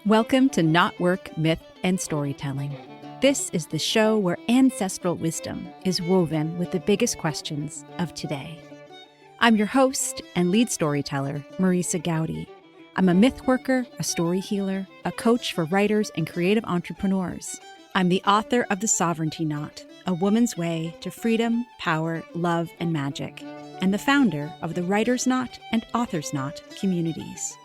Welcome to KnotWork Myth and Storytelling. This is the show where ancestral wisdom is woven with the biggest questions of today. I'm your host and lead storyteller, Marisa Goudy. I'm a myth worker, a story healer, a coach for writers and creative entrepreneurs. I'm the author of The Sovereignty Knot, A Woman's Way to Freedom, Power, Love, and Magic, and the founder of the Writer's Knot and Author's Knot communities.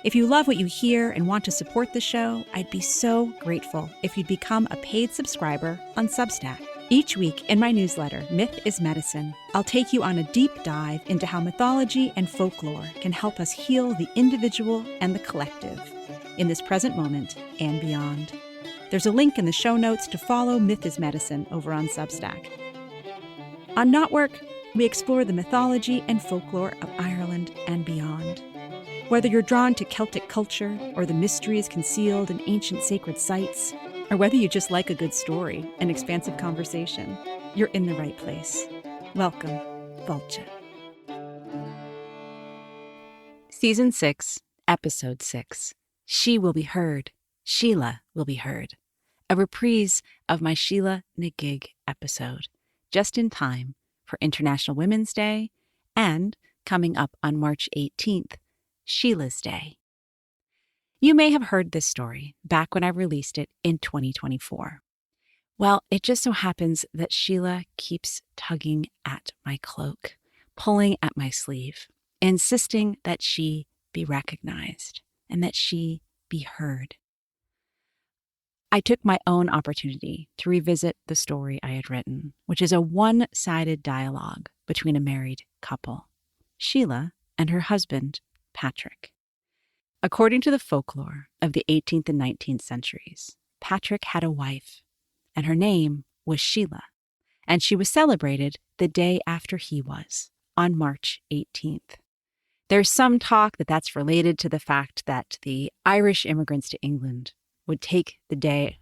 If you love what you hear and want to support the show, I'd be so grateful if you'd become a paid subscriber on Substack. Each week in my newsletter, Myth is Medicine, I'll take you on a deep dive into how mythology and folklore can help us heal the individual and the collective in this present moment and beyond. There's a link in the show notes to follow Myth is Medicine over on Substack. On KnotWork, we explore the mythology and folklore of Ireland and beyond. Whether you're drawn to Celtic culture or the mysteries concealed in ancient sacred sites, or whether you just like a good story and expansive conversation, you're in the right place. Welcome, Vulture. Season 6, Episode 6. She Will Be Heard. Sheela Will Be Heard. A reprise of my Sheela na gig episode, just in time for International Women's Day and coming up on March 18th, Sheelah's Day. You may have heard this story back when I released it in 2024. Well, it just so happens that Sheela keeps tugging at my cloak, pulling at my sleeve, insisting that she be recognized and that she be heard. I took my own opportunity to revisit the story I had written, which is a one-sided dialogue between a married couple, Sheela and her husband, Patrick. According to the folklore of the 18th and 19th centuries, Patrick had a wife, and her name was Sheela, and she was celebrated the day after he was, on March 18th. There's some talk that that's related to the fact that the Irish immigrants to England would take the day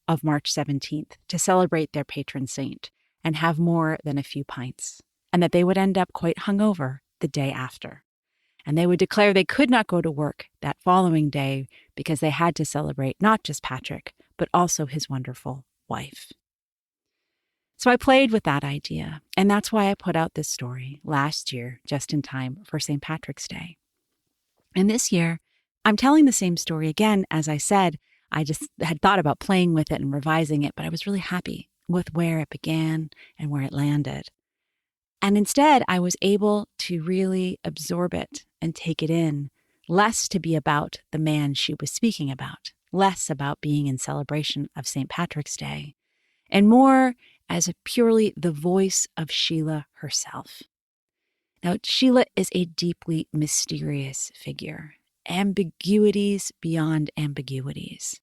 of March 17th to celebrate their patron saint and have more than a few pints, and that they would end up quite hungover the day after. And they would declare they could not go to work that following day because they had to celebrate not just Patrick, but also his wonderful wife. So I played with that idea, and that's why I put out this story last year, just in time for St. Patrick's Day. And this year, I'm telling the same story again. As I said, I just had thought about playing with it and revising it, but I was really happy with where it began and where it landed. And instead, I was able to really absorb it and take it in, less to be about the man she was speaking about, less about being in celebration of St. Patrick's Day, and more as purely the voice of Sheela herself. Now, Sheela is a deeply mysterious figure, ambiguities beyond ambiguities.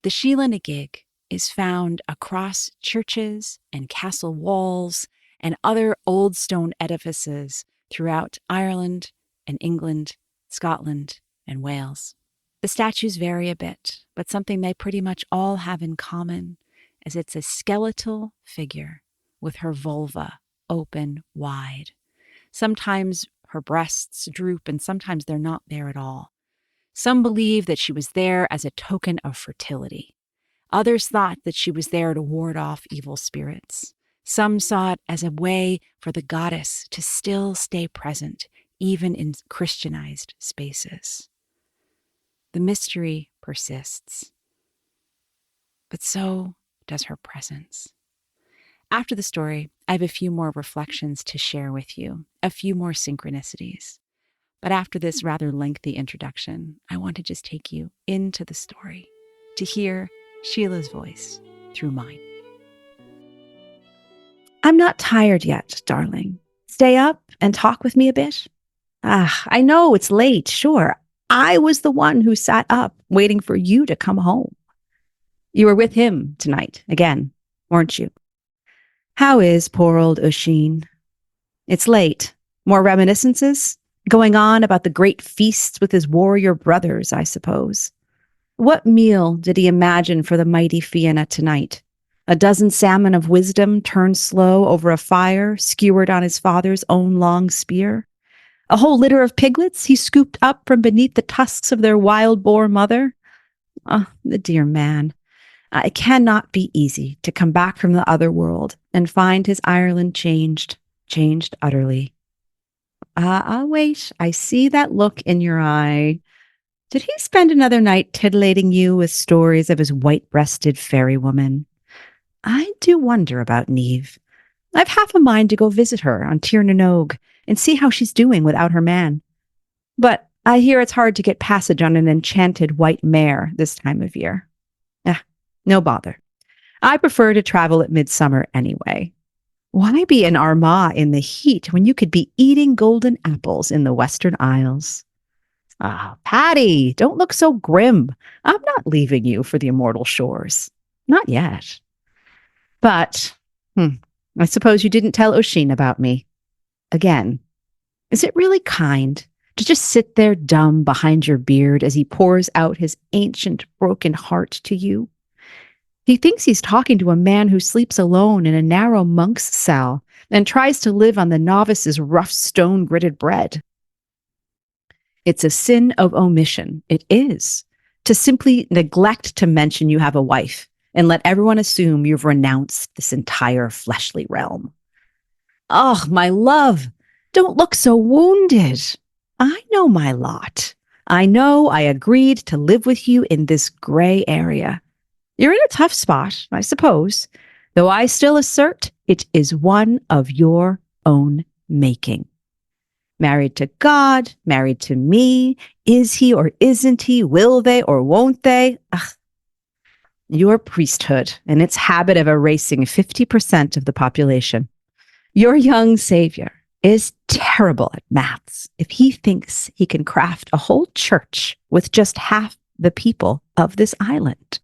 The Sheela na gig is found across churches and castle walls and other old stone edifices throughout Ireland and England, Scotland, and Wales. The statues vary a bit, but something they pretty much all have in common is it's a skeletal figure with her vulva open wide. Sometimes her breasts droop and sometimes they're not there at all. Some believe that she was there as a token of fertility. Others thought that she was there to ward off evil spirits. Some saw it as a way for the goddess to still stay present, even in Christianized spaces. The mystery persists, but so does her presence. After the story, I have a few more reflections to share with you, a few more synchronicities. But after this rather lengthy introduction, I want to just take you into the story to hear Sheela's voice through mine. I'm not tired yet, darling. Stay up and talk with me a bit. I know it's late, sure. I was the one who sat up waiting for you to come home. You were with him tonight again, weren't you? How is poor old Oisin? It's late. More reminiscences? Going on about the great feasts with his warrior brothers, I suppose. What meal did he imagine for the mighty Fianna tonight? A dozen salmon of wisdom turned slow over a fire, skewered on his father's own long spear? A whole litter of piglets he scooped up from beneath the tusks of their wild boar mother? the dear man. It cannot be easy to come back from the other world and find his Ireland changed utterly. Wait, I see that look in your eye. Did he spend another night titillating you with stories of his white-breasted fairy woman? I do wonder about Niamh. I've half a mind to go visit her on Tir na Nog and see how she's doing without her man. But I hear it's hard to get passage on an enchanted white mare this time of year. No bother. I prefer to travel at midsummer anyway. Why be in Armagh in the heat when you could be eating golden apples in the Western Isles? Paddy, don't look so grim. I'm not leaving you for the immortal shores. Not yet. But, I suppose you didn't tell Oisin about me. Again, is it really kind to just sit there dumb behind your beard as he pours out his ancient broken heart to you? He thinks he's talking to a man who sleeps alone in a narrow monk's cell and tries to live on the novice's rough stone-gritted bread. It's a sin of omission. It is. To simply neglect to mention you have a wife and let everyone assume you've renounced this entire fleshly realm. Oh, my love, don't look so wounded. I know my lot. I know I agreed to live with you in this gray area. You're in a tough spot, I suppose, though I still assert it is one of your own making. Married to God, married to me, is he or isn't he, will they or won't they? Your priesthood and its habit of erasing 50% of the population. Your young savior is terrible at maths if he thinks he can craft a whole church with just half the people of this island.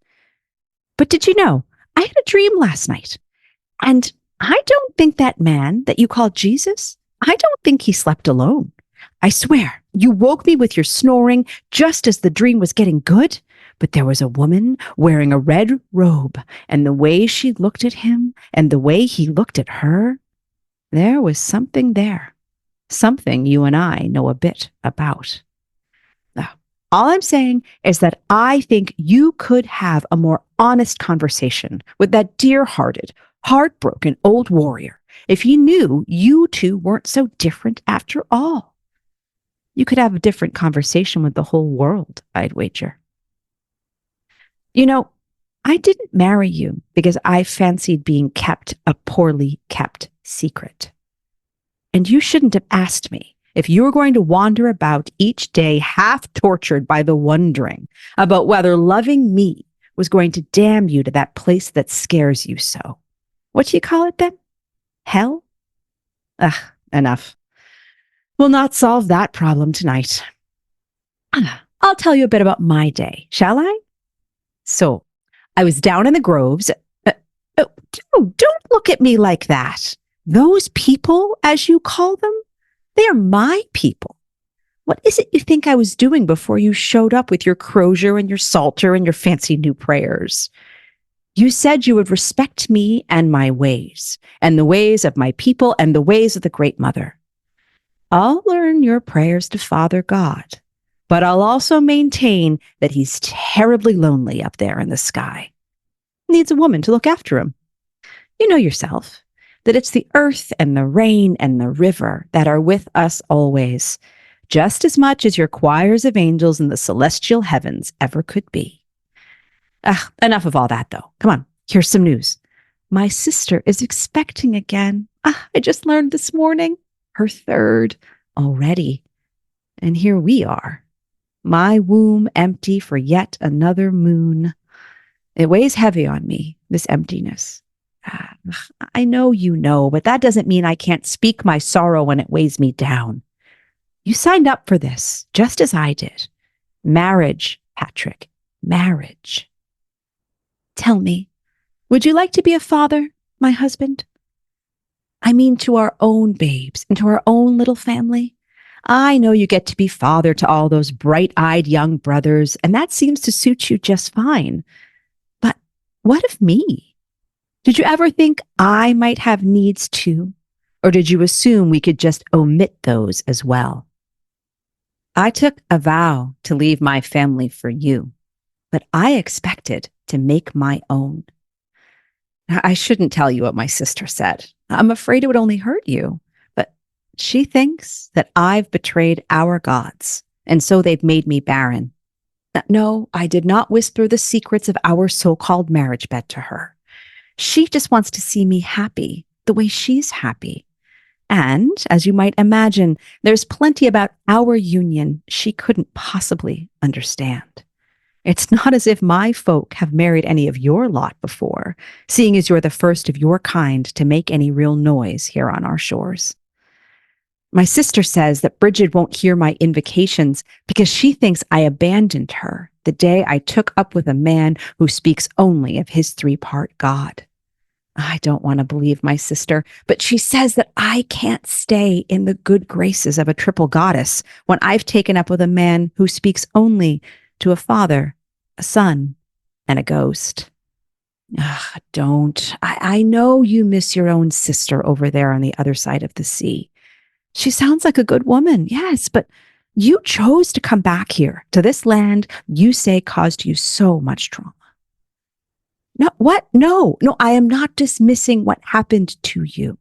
But did you know, I had a dream last night, and I don't think that man that you call Jesus, I don't think he slept alone. I swear, you woke me with your snoring just as the dream was getting good, but there was a woman wearing a red robe, and the way she looked at him and the way he looked at her, there was something there, something you and I know a bit about. All I'm saying is that I think you could have a more honest conversation with that dear-hearted, heartbroken old warrior if he knew you two weren't so different after all. You could have a different conversation with the whole world, I'd wager. You know, I didn't marry you because I fancied being kept a poorly kept secret. And you shouldn't have asked me if you were going to wander about each day half tortured by the wondering about whether loving me was going to damn you to that place that scares you so. What do you call it then? Hell? Enough. We'll not solve that problem tonight. I'll tell you a bit about my day, shall I? So, I was down in the groves. Don't look at me like that. Those people, as you call them, they are my people. What is it you think I was doing before you showed up with your crozier and your psalter and your fancy new prayers? You said you would respect me and my ways, and the ways of my people and the ways of the Great Mother. I'll learn your prayers to Father God, but I'll also maintain that he's terribly lonely up there in the sky. Needs a woman to look after him. You know yourself that it's the earth and the rain and the river that are with us always, just as much as your choirs of angels in the celestial heavens ever could be. Enough of all that, though. Come on, here's some news. My sister is expecting again. I just learned this morning. Her third already. And here we are. My womb empty for yet another moon. It weighs heavy on me, this emptiness. I know you know, but that doesn't mean I can't speak my sorrow when it weighs me down. You signed up for this, just as I did. Marriage, Patrick, marriage. Tell me, would you like to be a father, my husband? I mean to our own babes and to our own little family. I know you get to be father to all those bright-eyed young brothers, and that seems to suit you just fine. But what of me? Did you ever think I might have needs too? Or did you assume we could just omit those as well? I took a vow to leave my family for you. but I expected to make my own. I shouldn't tell you what my sister said. I'm afraid it would only hurt you. But she thinks that I've betrayed our gods, and so they've made me barren. No, I did not whisper the secrets of our so-called marriage bed to her. She just wants to see me happy, the way she's happy. And, as you might imagine, there's plenty about our union she couldn't possibly understand. It's not as if my folk have married any of your lot before, seeing as you're the first of your kind to make any real noise here on our shores. My sister says that Bridget won't hear my invocations because she thinks I abandoned her the day I took up with a man who speaks only of his three-part God. I don't want to believe my sister, but she says that I can't stay in the good graces of a triple goddess when I've taken up with a man who speaks only to a father, a son, and a ghost. Don't. I know you miss your own sister over there on the other side of the sea. She sounds like a good woman, yes, but you chose to come back here to this land you say caused you so much trauma. No, what? No, I am not dismissing what happened to you.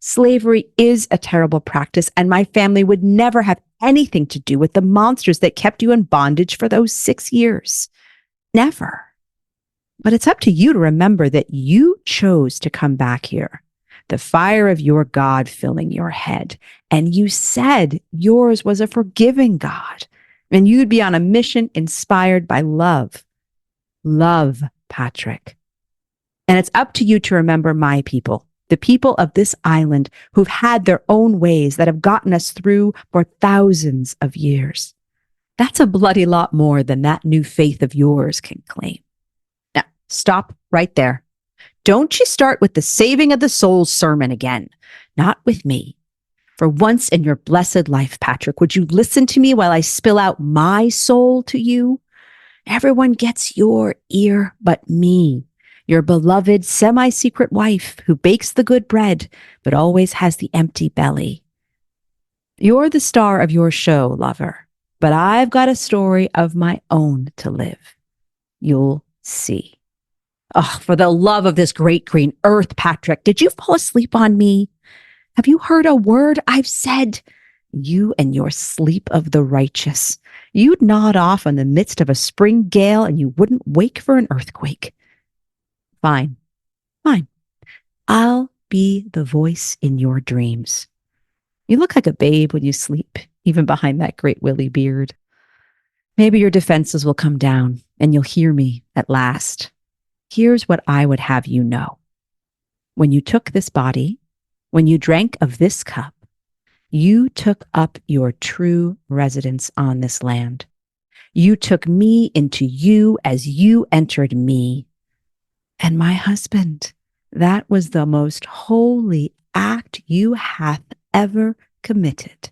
Slavery is a terrible practice, and my family would never have anything to do with the monsters that kept you in bondage for those 6 years. Never. But it's up to you to remember that you chose to come back here, the fire of your God filling your head, and you said yours was a forgiving God, and you'd be on a mission inspired by love. Love, Patrick. And it's up to you to remember my people, the people of this island who've had their own ways that have gotten us through for thousands of years. That's a bloody lot more than that new faith of yours can claim. Now, stop right there. Don't you start with the saving of the soul's sermon again. Not with me. For once in your blessed life, Patrick, would you listen to me while I spill out my soul to you? Everyone gets your ear but me, your beloved semi-secret wife who bakes the good bread but always has the empty belly. You're the star of your show, lover, but I've got a story of my own to live. You'll see. Oh, for the love of this great green earth, Patrick, did you fall asleep on me? Have you heard a word I've said? You and your sleep of the righteous. You'd nod off in the midst of a spring gale and you wouldn't wake for an earthquake. Fine. I'll be the voice in your dreams. You look like a babe when you sleep, even behind that great willy beard. Maybe your defenses will come down and you'll hear me at last. Here's what I would have you know. When you took this body, when you drank of this cup, you took up your true residence on this land. You took me into you as you entered me. And my husband, that was the most holy act you hath ever committed.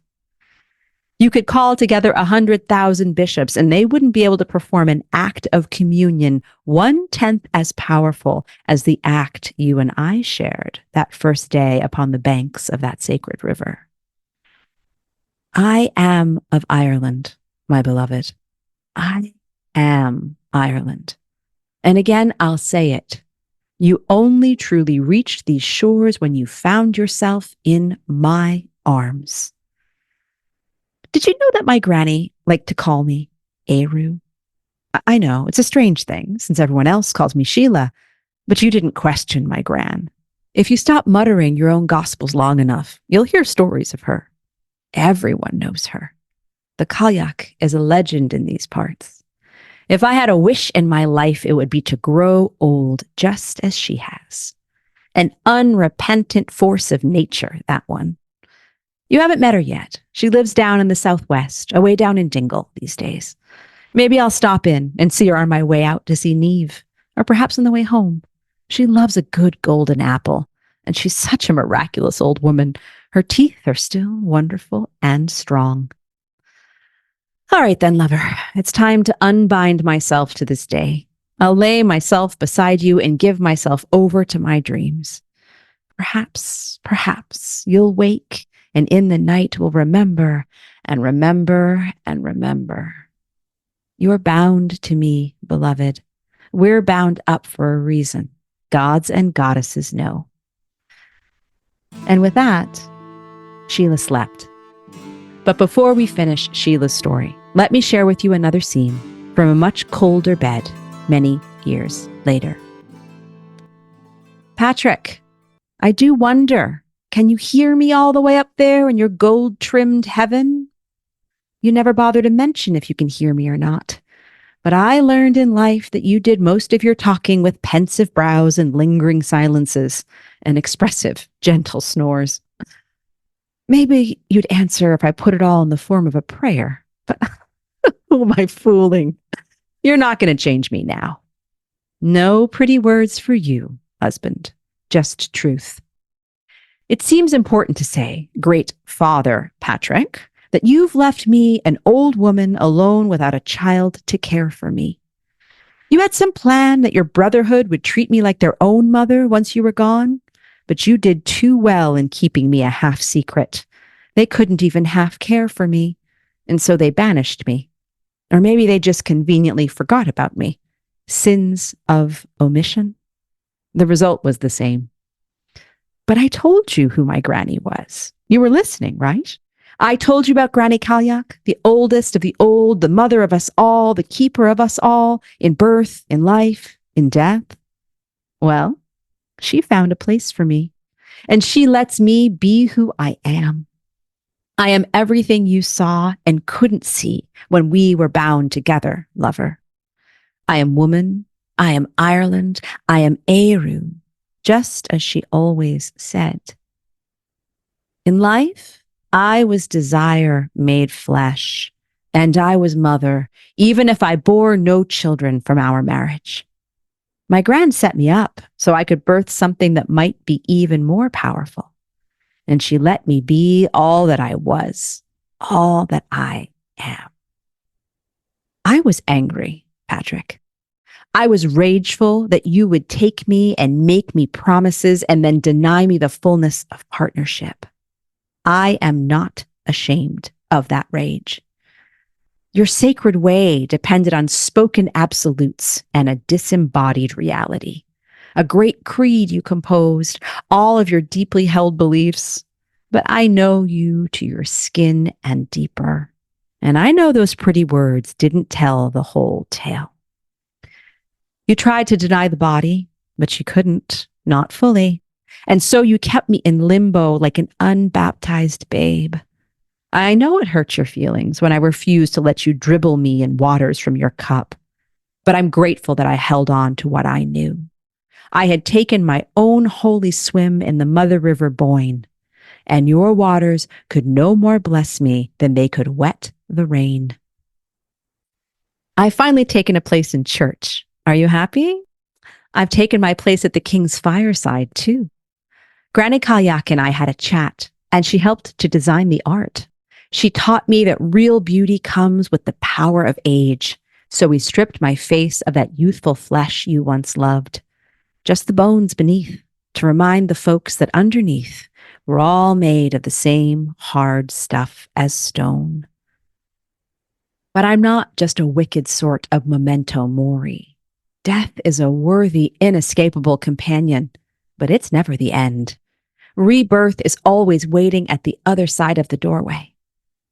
You could call together 100,000 bishops and they wouldn't be able to perform an act of communion 1/10 as powerful as the act you and I shared that first day upon the banks of that sacred river. I am of Ireland, my beloved. I am Ireland. And again, I'll say it. You only truly reached these shores when you found yourself in my arms. Did you know that my granny liked to call me Eru? I know, it's a strange thing, since everyone else calls me Sheela, but you didn't question my gran. If you stop muttering your own gospels long enough, you'll hear stories of her. Everyone knows her. The Cailleach is a legend in these parts. If I had a wish in my life, it would be to grow old just as she has. An unrepentant force of nature, that one. You haven't met her yet. She lives down in the southwest, away down in Dingle these days. Maybe I'll stop in and see her on my way out to see Neve, or perhaps on the way home. She loves a good golden apple, and she's such a miraculous old woman. Her teeth are still wonderful and strong. All right then, lover, it's time to unbind myself to this day. I'll lay myself beside you and give myself over to my dreams. Perhaps you'll wake and in the night will remember and remember and remember. You're bound to me, beloved. We're bound up for a reason. Gods and goddesses know. And with that, Sheela slept. But before we finish Sheila's story, let me share with you another scene from a much colder bed many years later. Patrick, I do wonder, can you hear me all the way up there in your gold-trimmed heaven? You never bother to mention if you can hear me or not. But I learned in life that you did most of your talking with pensive brows and lingering silences and expressive, gentle snores. Maybe you'd answer if I put it all in the form of a prayer, but who am I fooling? You're not going to change me now. No pretty words for you, husband, just truth. It seems important to say, great Father Patrick, that you've left me, an old woman, alone without a child to care for me. You had some plan that your brotherhood would treat me like their own mother once you were gone, but you did too well in keeping me a half secret. They couldn't even half care for me, and so they banished me. Or maybe they just conveniently forgot about me. Sins of omission. The result was the same. But I told you who my granny was. You were listening, right? I told you about Granny Cailleach, the oldest of the old, the mother of us all, the keeper of us all, in birth, in life, in death. Well, she found a place for me, and she lets me be who I am. I am everything you saw and couldn't see when we were bound together, lover. I am woman, I am Ireland, I am Eru, just as she always said. In life, I was desire made flesh, and I was mother, even if I bore no children from our marriage. My gran set me up so I could birth something that might be even more powerful. And she let me be all that I was, all that I am. I was angry, Patrick. I was rageful that you would take me and make me promises and then deny me the fullness of partnership. I am not ashamed of that rage. Your sacred way depended on spoken absolutes and a disembodied reality. A great creed you composed, all of your deeply held beliefs. But I know you to your skin and deeper. And I know those pretty words didn't tell the whole tale. You tried to deny the body, but you couldn't, not fully. And so you kept me in limbo like an unbaptized babe. I know it hurt your feelings when I refused to let you dribble me in waters from your cup. But I'm grateful that I held on to what I knew. I had taken my own holy swim in the Mother River Boyne, and your waters could no more bless me than they could wet the rain. I've finally taken a place in church. Are you happy? I've taken my place at the king's fireside, too. Granny Cailleach and I had a chat, and she helped to design the art. She taught me that real beauty comes with the power of age, so we stripped my face of that youthful flesh you once loved. Just the bones beneath, to remind the folks that underneath we're all made of the same hard stuff as stone. But I'm not just a wicked sort of memento mori. Death is a worthy, inescapable companion, but it's never the end. Rebirth is always waiting at the other side of the doorway.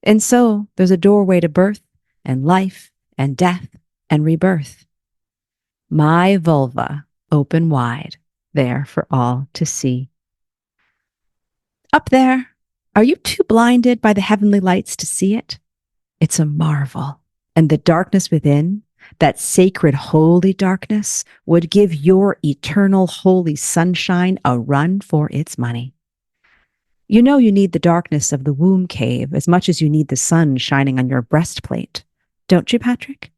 And so there's a doorway to birth and life and death and rebirth. My vulva open wide, there for all to see. Up there, are you too blinded by the heavenly lights to see it? It's a marvel, and the darkness within, that sacred holy darkness, would give your eternal holy sunshine a run for its money. You know you need the darkness of the womb cave as much as you need the sun shining on your breastplate, don't you, Patrick?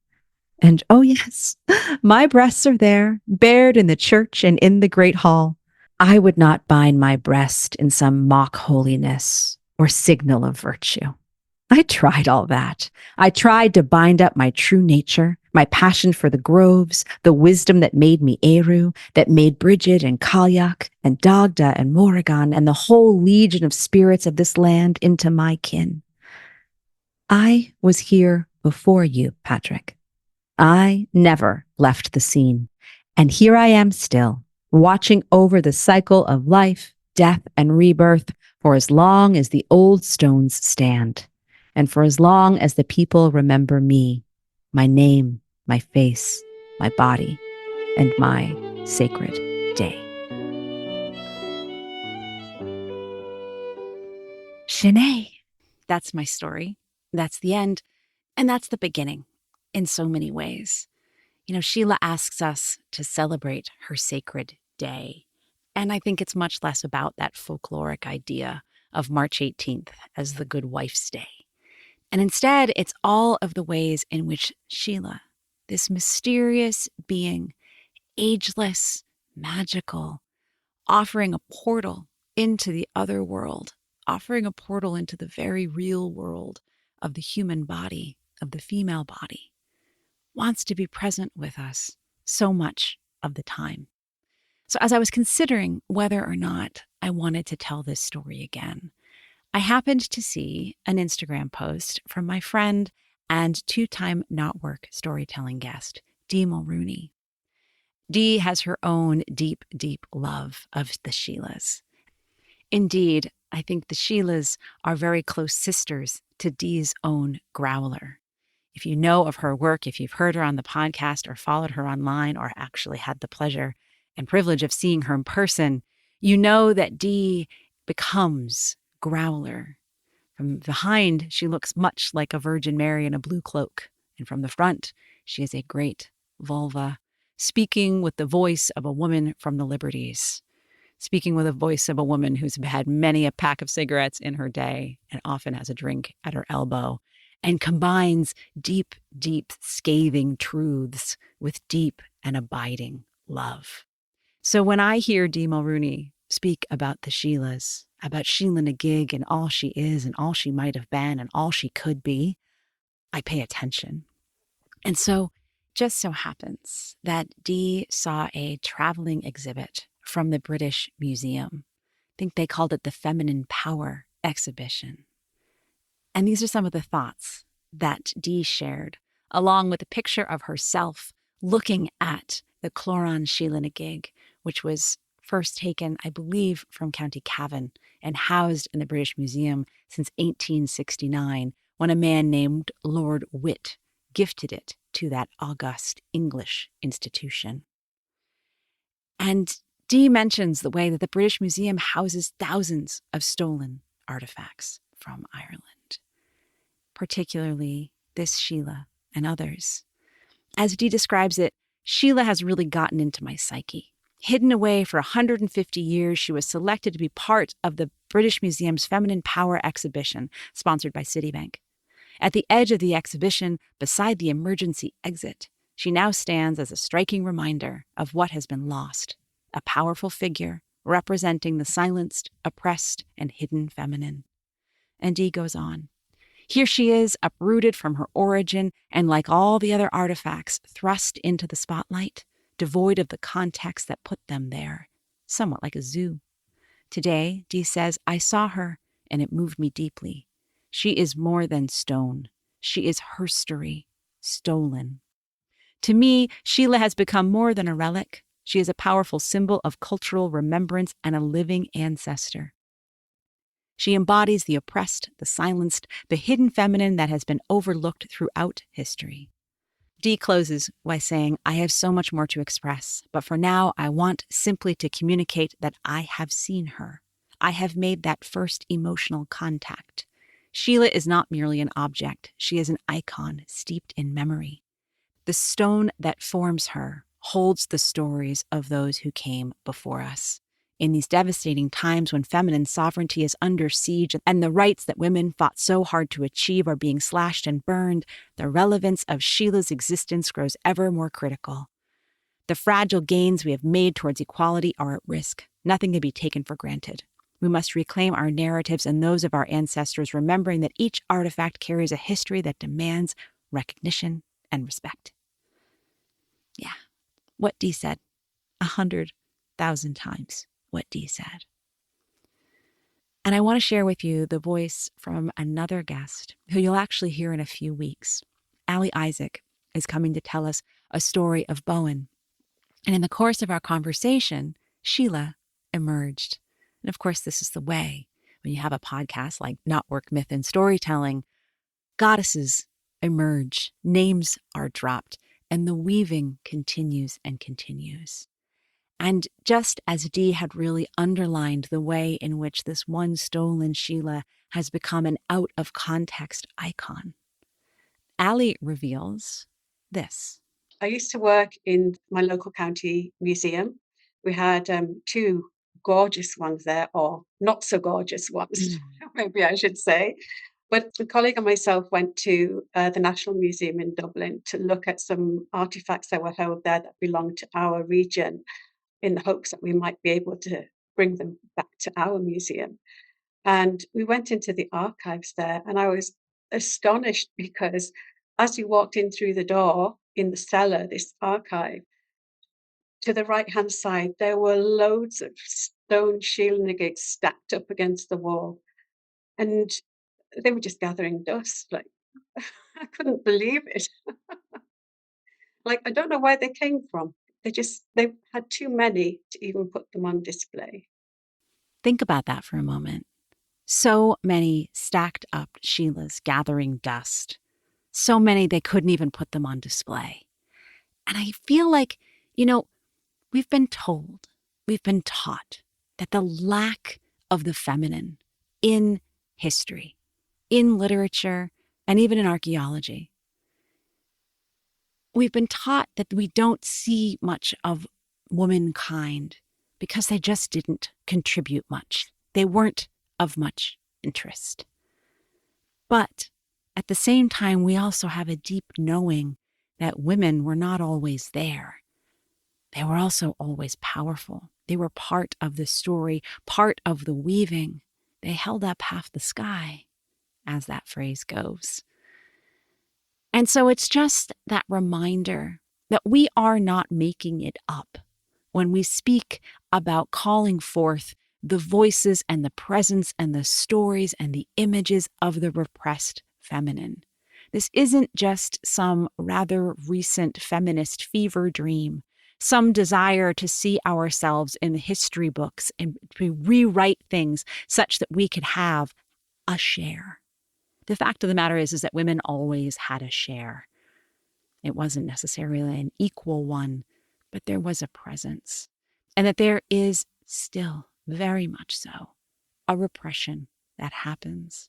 And oh yes, my breasts are there, bared in the church and in the great hall. I would not bind my breast in some mock holiness or signal of virtue. I tried all that. I tried to bind up my true nature, my passion for the groves, the wisdom that made me Eru, that made Bridget and Cailleach and Dagda and Morrigan and the whole legion of spirits of this land into my kin. I was here before you, Patrick. I never left the scene. And here I am still, watching over the cycle of life, death, and rebirth for as long as the old stones stand, and for as long as the people remember me, my name, my face, my body, and my sacred day. Shanae. That's my story. That's the end. And that's the beginning in so many ways. Sheela asks us to celebrate her sacred day. And I think it's much less about that folkloric idea of March 18th as the good wife's day. And instead, it's all of the ways in which Sheela, this mysterious being, ageless, magical, offering a portal into the other world, offering a portal into the very real world of the human body, of the female body, wants to be present with us so much of the time. So as I was considering whether or not I wanted to tell this story again, I happened to see an Instagram post from my friend and two-time KnotWork Storytelling guest, Dee Mulrooney. Dee has her own deep, deep love of the Sheelahs. Indeed, I think the Sheelahs are very close sisters to Dee's own growler. If you know of her work, if you've heard her on the podcast or followed her online or actually had the pleasure and privilege of seeing her in person, you know that Dee becomes growler. From behind, she looks much like a Virgin Mary in a blue cloak. And from the front, she is a great vulva, speaking with the voice of a woman from the Liberties, speaking with the voice of a woman who's had many a pack of cigarettes in her day and often has a drink at her elbow, and combines deep, deep, scathing truths with deep and abiding love. So when I hear Dee Mulrooney speak about the Sheelahs, about Sheelah Ngig and all she is and all she might have been and all she could be, I pay attention. And so just so happens that Dee saw a traveling exhibit from the British Museum. I think they called it the Feminine Power Exhibition. And these are some of the thoughts that Dee shared, along with a picture of herself looking at the Cloran Sheelah Ngig, which was first taken, I believe, from County Cavan and housed in the British Museum since 1869, when a man named Lord Witt gifted it to that august English institution. And Dee mentions the way that the British Museum houses thousands of stolen artifacts from Ireland, particularly this Sheelah and others. As Dee describes it, Sheelah has really gotten into my psyche. Hidden away for 150 years, she was selected to be part of the British Museum's Feminine Power exhibition, sponsored by Citibank. At the edge of the exhibition, beside the emergency exit, she now stands as a striking reminder of what has been lost, a powerful figure representing the silenced, oppressed, and hidden feminine. And Dee goes on. Here she is, uprooted from her origin, and like all the other artifacts, thrust into the spotlight, devoid of the context that put them there, somewhat like a zoo. Today, Dee says, I saw her, and it moved me deeply. She is more than stone. She is herstory, stolen. To me, Sheelah has become more than a relic. She is a powerful symbol of cultural remembrance and a living ancestor. She embodies the oppressed, the silenced, the hidden feminine that has been overlooked throughout history. Dee closes by saying, I have so much more to express, but for now I want simply to communicate that I have seen her. I have made that first emotional contact. Sheelah is not merely an object. She is an icon steeped in memory. The stone that forms her holds the stories of those who came before us. In these devastating times when feminine sovereignty is under siege and the rights that women fought so hard to achieve are being slashed and burned, the relevance of Sheelah's existence grows ever more critical. The fragile gains we have made towards equality are at risk. Nothing can be taken for granted. We must reclaim our narratives and those of our ancestors, remembering that each artifact carries a history that demands recognition and respect. Yeah, what Dee said 100,000 times. What Dee said. And I want to share with you the voice from another guest who you'll actually hear in a few weeks, Allie Isaac, is coming to tell us a story of Bowen. And in the course of our conversation, Sheela emerged. And of course, this is the way when you have a podcast like KnotWork Myth and Storytelling, goddesses emerge, names are dropped, and the weaving continues and continues. And just as Dee had really underlined the way in which this one stolen Sheela has become an out-of-context icon, Ali reveals this. I used to work in my local county museum. We had two gorgeous ones there, or not so gorgeous ones, maybe I should say. But a colleague and myself went to the National Museum in Dublin to look at some artifacts that were held there that belonged to our region, in the hopes that we might be able to bring them back to our museum. And we went into the archives there, and I was astonished because as you walked in through the door in the cellar, this archive, to the right-hand side, there were loads of stone Sheela stacked up against the wall. And they were just gathering dust. Like, I couldn't believe it. Like, I don't know where they came from. They had too many to even put them on display. Think about that for a moment. So many stacked up Sheelas gathering dust. So many they couldn't even put them on display. And I feel like, we've been told, we've been taught that the lack of the feminine in history, in literature, and even in archaeology, we've been taught that we don't see much of womankind because they just didn't contribute much. They weren't of much interest. But at the same time, we also have a deep knowing that women were not always there. They were also always powerful. They were part of the story, part of the weaving. They held up half the sky, as that phrase goes. And so it's just that reminder that we are not making it up when we speak about calling forth the voices and the presence and the stories and the images of the repressed feminine. This isn't just some rather recent feminist fever dream, some desire to see ourselves in the history books and to rewrite things such that we could have a share. The fact of the matter is that women always had a share. It wasn't necessarily an equal one, but there was a presence. And that there is still, very much so, a repression that happens.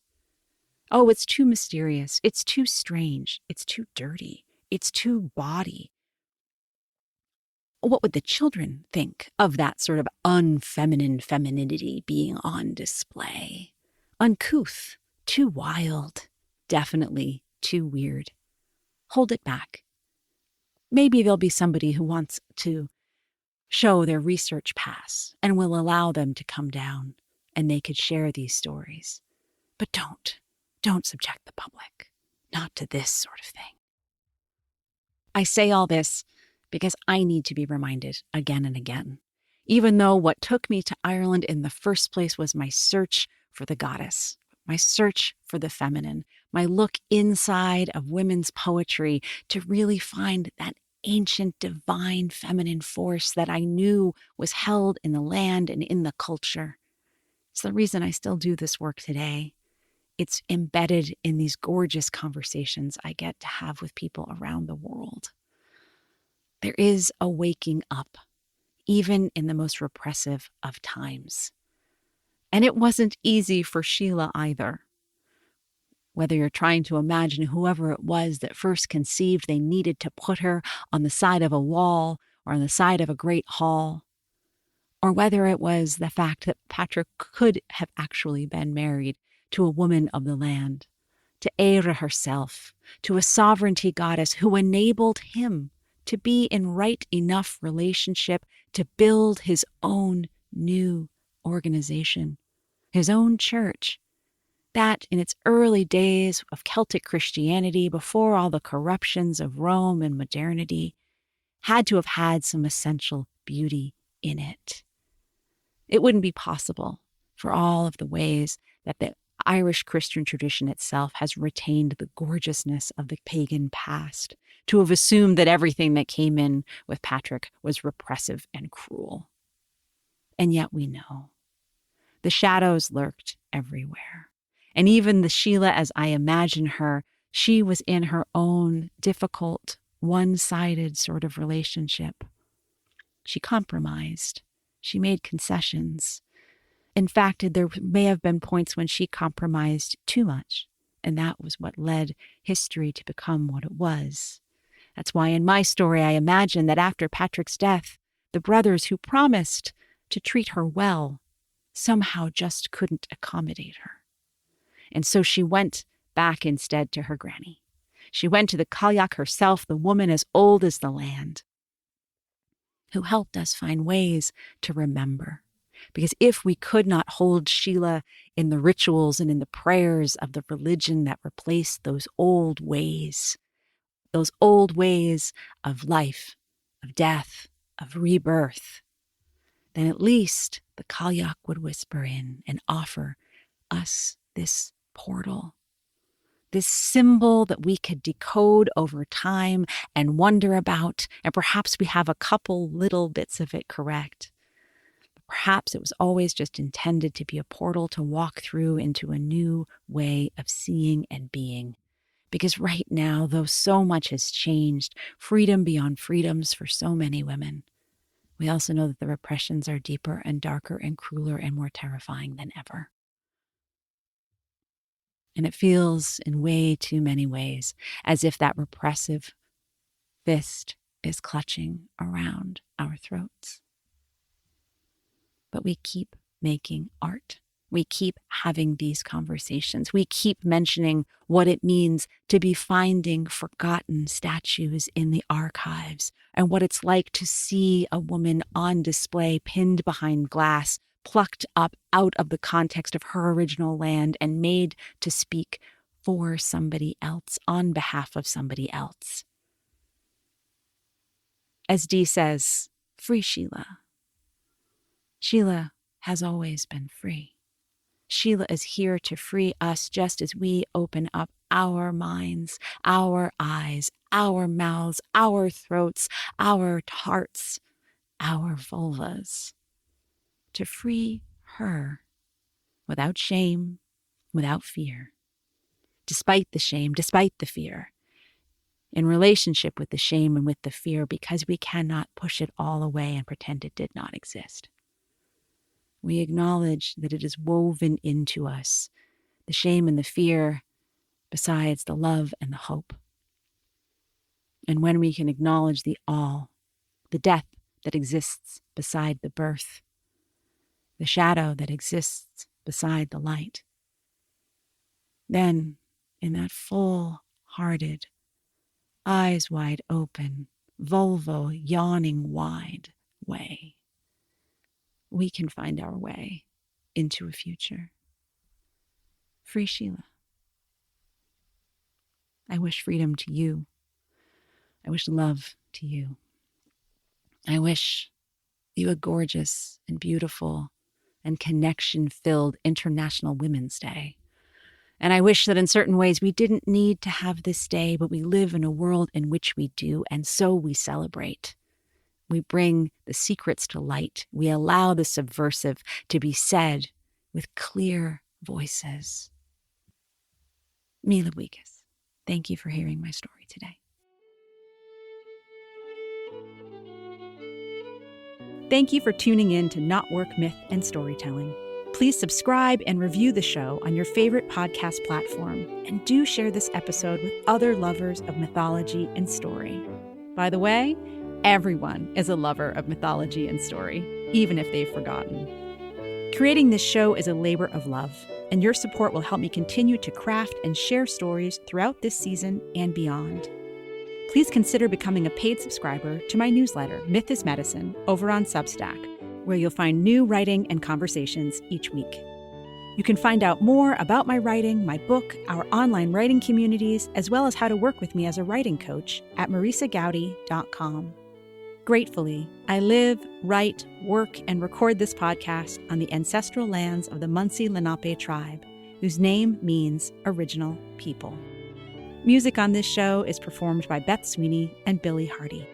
Oh, it's too mysterious. It's too strange. It's too dirty. It's too bawdy. What would the children think of that sort of unfeminine femininity being on display? Uncouth, too wild, definitely too weird. Hold it back. Maybe there'll be somebody who wants to show their research pass and will allow them to come down and they could share these stories. But don't subject the public, not to this sort of thing. I say all this because I need to be reminded again and again, even though what took me to Ireland in the first place was my search for the goddess, my search for the feminine, my look inside of women's poetry to really find that ancient divine feminine force that I knew was held in the land and in the culture. It's the reason I still do this work today. It's embedded in these gorgeous conversations I get to have with people around the world. There is a waking up, even in the most repressive of times. And it wasn't easy for Sheela either. Whether you're trying to imagine whoever it was that first conceived they needed to put her on the side of a wall or on the side of a great hall, or whether it was the fact that Patrick could have actually been married to a woman of the land, to Éire herself, to a sovereignty goddess who enabled him to be in right enough relationship to build his own new organization, his own church, that in its early days of Celtic Christianity, before all the corruptions of Rome and modernity, had to have had some essential beauty in it. It wouldn't be possible for all of the ways that the Irish Christian tradition itself has retained the gorgeousness of the pagan past, to have assumed that everything that came in with Patrick was repressive and cruel. And yet we know the shadows lurked everywhere. And even the Sheela, as I imagine her, she was in her own difficult, one-sided sort of relationship. She compromised. She made concessions. In fact, there may have been points when she compromised too much, and that was what led history to become what it was. That's why in my story, I imagine that after Patrick's death, the brothers who promised to treat her well somehow just couldn't accommodate her. And so she went back instead to her granny. She went to the Cailleach herself, the woman as old as the land, who helped us find ways to remember. Because if we could not hold Sheela in the rituals and in the prayers of the religion that replaced those old ways of life, of death, of rebirth, then at least the Cailleach would whisper in and offer us this portal, this symbol that we could decode over time and wonder about, and perhaps we have a couple little bits of it correct. But perhaps it was always just intended to be a portal to walk through into a new way of seeing and being. Because right now, though so much has changed, freedom beyond freedoms for so many women, we also know that the repressions are deeper and darker and crueler and more terrifying than ever. And it feels in way too many ways as if that repressive fist is clutching around our throats. But we keep making art. We keep having these conversations. We keep mentioning what it means to be finding forgotten statues in the archives and what it's like to see a woman on display pinned behind glass, plucked up out of the context of her original land and made to speak for somebody else, on behalf of somebody else. As Dee says, free Sheela. Sheela has always been free. Sheela is here to free us just as we open up our minds, our eyes, our mouths, our throats, our hearts, our vulvas, to free her without shame, without fear, despite the shame, despite the fear, in relationship with the shame and with the fear, because we cannot push it all away and pretend it did not exist. We acknowledge that it is woven into us, the shame and the fear, besides the love and the hope. And when we can acknowledge the all, the death that exists beside the birth, the shadow that exists beside the light, then in that full-hearted, eyes wide open, vulva yawning wide way, we can find our way into a future. Free Sheela. I wish freedom to you. I wish love to you. I wish you a gorgeous and beautiful and connection-filled International Women's Day. And I wish that in certain ways we didn't need to have this day, but we live in a world in which we do, and so we celebrate. We bring the secrets to light. We allow the subversive to be said with clear voices. Mila Wiegis, thank you for hearing my story today. Thank you for tuning in to KnotWork Myth and Storytelling. Please subscribe and review the show on your favorite podcast platform, and do share this episode with other lovers of mythology and story. By the way, everyone is a lover of mythology and story, even if they've forgotten. Creating this show is a labor of love, and your support will help me continue to craft and share stories throughout this season and beyond. Please consider becoming a paid subscriber to my newsletter, Myth is Medicine, over on Substack, where you'll find new writing and conversations each week. You can find out more about my writing, my book, our online writing communities, as well as how to work with me as a writing coach at marisagoudy.com. Gratefully, I live, write, work, and record this podcast on the ancestral lands of the Munsee Lenape tribe, whose name means original people. Music on this show is performed by Beth Sweeney and Billy Hardy.